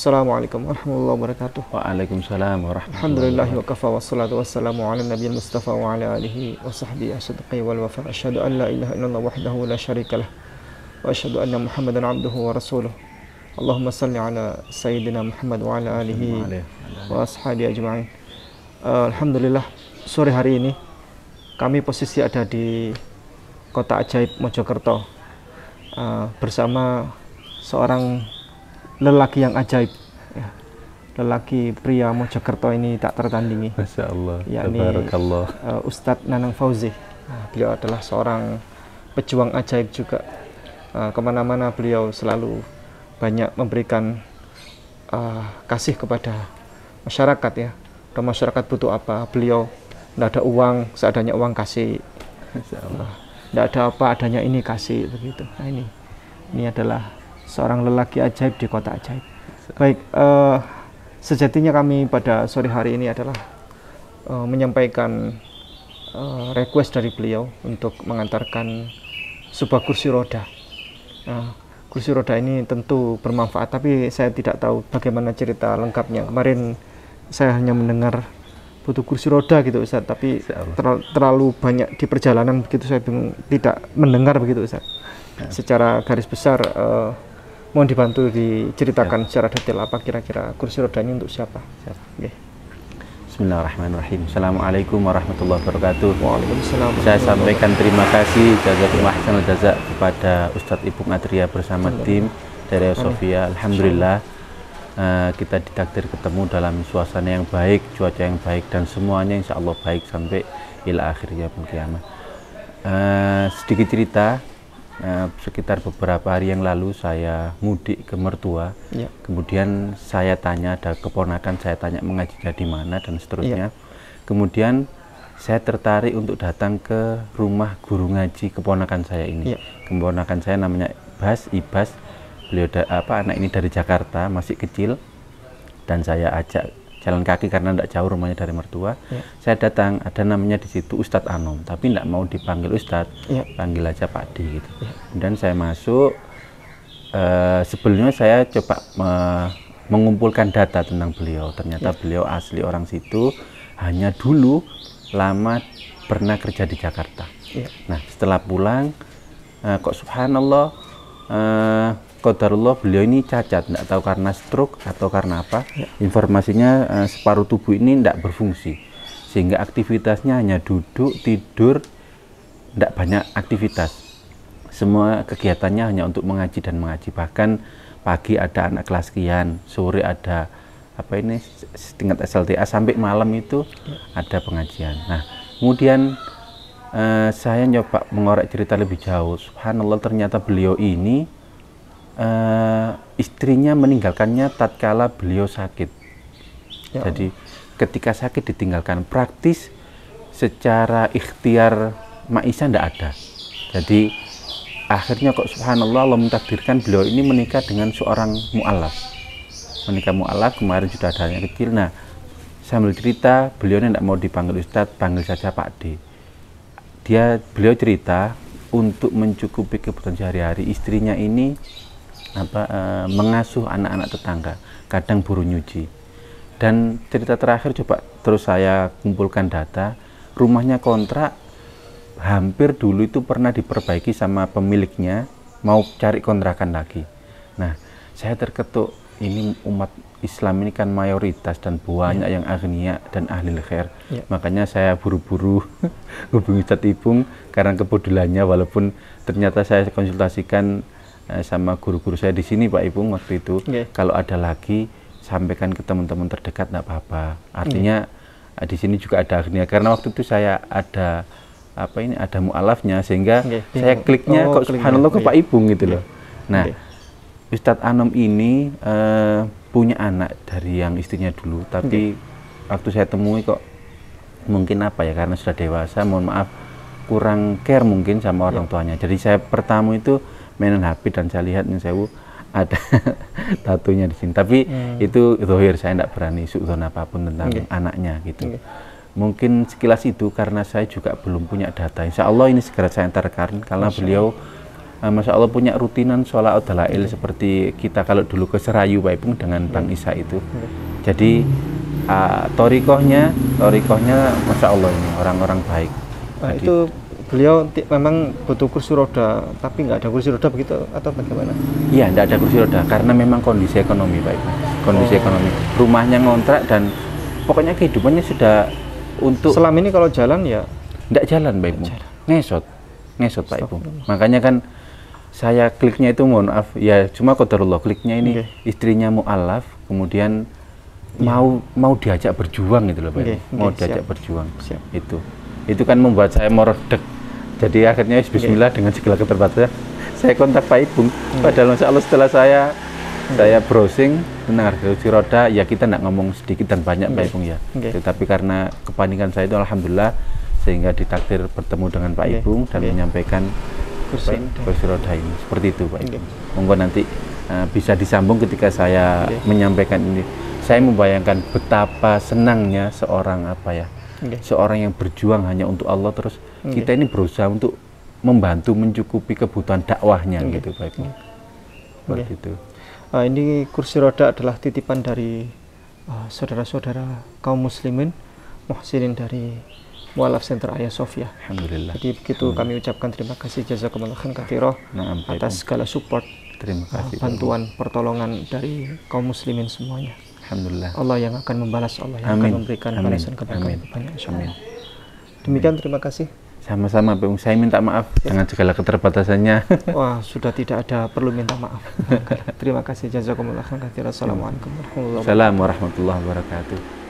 Assalamualaikum warahmatullahi wabarakatuh. Waalaikumsalam warahmatullahi Alhamdulillah wa wabarakatuh. kafa wassalatu wassalamu ala nabiyil mustafa wa ala alihi wa sahbihi asyadqi wal wafa. Asyhadu an la ilaha illallah wahdahu la syarikalah wa asyhadu anna Muhammadan abduhu wa rasuluh. Allahumma salli ala sayyidina Muhammad wa ala alihi wa ashabihi ajma'in. Alhamdulillah, sore hari ini kami posisi ada di Kota Ajaib Mojokerto bersama seorang lelaki yang ajaib, ya. Lelaki pria Mojokerto ini tak tertandingi. Masya Allah, yakni tabarakallah. Ustadz Nanang Fauzi. Beliau adalah seorang pejuang ajaib juga. Kemana-mana beliau selalu banyak memberikan kasih kepada masyarakat, ya. Kalau masyarakat butuh apa, beliau tidak ada uang, seadanya uang kasih. Tidak ada apa, adanya ini kasih, begitu. Nah, ini adalah seorang lelaki ajaib di Kota Ajaib. Baik, sejatinya kami pada sore hari ini adalah menyampaikan request dari beliau untuk mengantarkan sebuah kursi roda. Kursi roda ini tentu bermanfaat, tapi saya tidak tahu bagaimana cerita lengkapnya. Kemarin saya hanya mendengar butuh kursi roda gitu, Ustaz, tapi terlalu banyak di perjalanan begitu, saya bingung, tidak mendengar begitu, Ustaz. Secara garis besar mohon dibantu diceritakan secara detail apa kira-kira kursi roda ini untuk siapa. Okay. Bismillahirrahmanirrahim. Assalamualaikum warahmatullahi wabarakatuh. Waalaikumsalam. Saya sampaikan terima kasih jazakumullah ahsanal jazak kepada Ustadz Ipung Adria bersama tim dari Sofia. Alhamdulillah kita ditakdir ketemu dalam suasana yang baik, cuaca yang baik, dan semuanya insya Allah baik sampai ila akhir yaumil qiyamah. Sedikit cerita. Sekitar beberapa hari yang lalu saya mudik ke mertua, ya. Kemudian saya tanya, ada keponakan saya tanya mengajinya di mana dan seterusnya, ya. Kemudian saya tertarik untuk datang ke rumah guru ngaji keponakan saya ini, ya. Keponakan saya namanya Ibas, beliau anak ini dari Jakarta, masih kecil, dan saya ajak jalan kaki karena tidak jauh rumahnya dari mertua, ya. Saya datang, ada namanya di situ Ustadz Anom, tapi tidak mau dipanggil Ustadz, ya. Panggil aja Pak D gitu. Ya. Dan saya masuk, sebelumnya saya coba mengumpulkan data tentang beliau. Ternyata, ya. Beliau asli orang situ, hanya dulu lama pernah kerja di Jakarta. Ya. Nah, setelah pulang, kok subhanallah, qadarullah beliau ini cacat, tidak tahu karena stroke atau karena apa, ya. Informasinya separuh tubuh ini tidak berfungsi, sehingga aktivitasnya hanya duduk, tidur, tidak banyak aktivitas. Semua kegiatannya hanya untuk mengaji dan mengaji. Bahkan pagi ada anak kelas sekian, sore ada tingkat SLTA, sampai malam itu, ya. Ada pengajian. Nah, kemudian saya nyoba mengorek cerita lebih jauh. Subhanallah, ternyata beliau ini istrinya meninggalkannya tatkala beliau sakit, ya. Jadi ketika sakit ditinggalkan, praktis secara ikhtiar maisha tidak ada. Jadi akhirnya kok subhanallah Allah mentakdirkan beliau ini menikah dengan seorang mu'alaf. Menikah mu'alaf, kemarin sudah ada yang kecil. Nah, sambil cerita, beliau ini tidak mau dipanggil Ustadz, panggil saja Pak D. Beliau cerita untuk mencukupi kebutuhan sehari-hari, istrinya ini mengasuh anak-anak tetangga, kadang buru nyuci. Dan cerita terakhir, coba terus saya kumpulkan data, rumahnya kontrak, hampir dulu itu pernah diperbaiki sama pemiliknya, mau cari kontrakan lagi. Nah, saya terketuk, ini umat Islam ini kan mayoritas dan banyak, ya. Yang agniya dan ahli khair, ya. Makanya saya buru-buru hubungi Ustadz Ipung karena kepeduliannya, walaupun ternyata saya konsultasikan sama guru-guru saya di sini Pak Ipung waktu itu, okay. Kalau ada lagi sampaikan ke teman-teman terdekat, tidak apa-apa. Artinya di sini juga ada agniya, karena waktu itu saya ada ada mu'alafnya, sehingga saya kliknya kok subhanallah ke Pak Ipung gitu loh. Nah, Ustadz Anom ini punya anak dari yang istrinya dulu, tapi waktu saya temui kok mungkin karena sudah dewasa, mohon maaf kurang care mungkin sama orang tuanya. Jadi saya pertama itu mainan HP dan saya lihat nih ada tatunya di sini. Tapi itu zahir, saya tidak berani suudzon apapun tentang anaknya gitu. Mungkin sekilas itu karena saya juga belum punya data. Insya Allah ini segera saya antarkan karena beliau Masya Allah punya rutinan sholat dalail seperti kita kalau dulu ke Serayu Pak Ipung dengan Bang Isa itu. Jadi torikohnya Masya Allah ini orang-orang baik. Itu beliau memang butuh kursi roda, tapi nggak ada kursi roda begitu atau bagaimana? Iya, nggak ada kursi roda karena memang kondisi ekonomi Pak Ipung. Kondisi ekonomi, rumahnya ngontrak dan pokoknya kehidupannya sudah untuk. Selama ini kalau jalan ya? Nggak jalan Pak Ipung, ngesot Pak Ipung. Makanya kan saya kliknya itu mohon maaf ya, cuma qadarullah kliknya ini istrinya mu'alaf, kemudian mau diajak berjuang gitu loh Pak. Mau diajak berjuang. Itu kan membuat saya meredek. Jadi akhirnya bismillah dengan segala keterbatasan saya kontak Pak Ipung. Padahal Masya Allah setelah saya browsing tentang harga kursi roda, ya kita nggak ngomong sedikit dan banyak Pak Ipung ya. Tetapi karena kepanikan saya itu alhamdulillah sehingga ditakdir bertemu dengan Pak Ipung dan menyampaikan kursi roda ini. Seperti itu Pak Ipung. Monggo nanti bisa disambung ketika saya menyampaikan ini. Saya membayangkan betapa senangnya seorang seorang yang berjuang hanya untuk Allah, terus kita ini berusaha untuk membantu mencukupi kebutuhan dakwahnya gitu Pak Ipung. Seperti itu. Ini kursi roda adalah titipan dari saudara-saudara kaum muslimin muhsinin dari Mu'alaf Center Ayah Sofia. Alhamdulillah. Jadi begitu kami ucapkan terima kasih jazakumullah khairan katsiran atas segala support, terima kasih, bantuan, pertolongan dari kaum muslimin semuanya. Alhamdulillah. Allah yang akan membalas, Allah yang akan memberikan balasan kebaikan banyak insyaallah. Demikian, terima kasih. Sama-sama Pak Ipung, saya minta maaf dengan segala keterbatasannya. Wah, sudah tidak ada perlu minta maaf. Terima kasih jazakumullah khairan katsiran. Assalamualaikum warahmatullahi wabarakatuh. Assalamualaikum warahmatullahi wabarakatuh.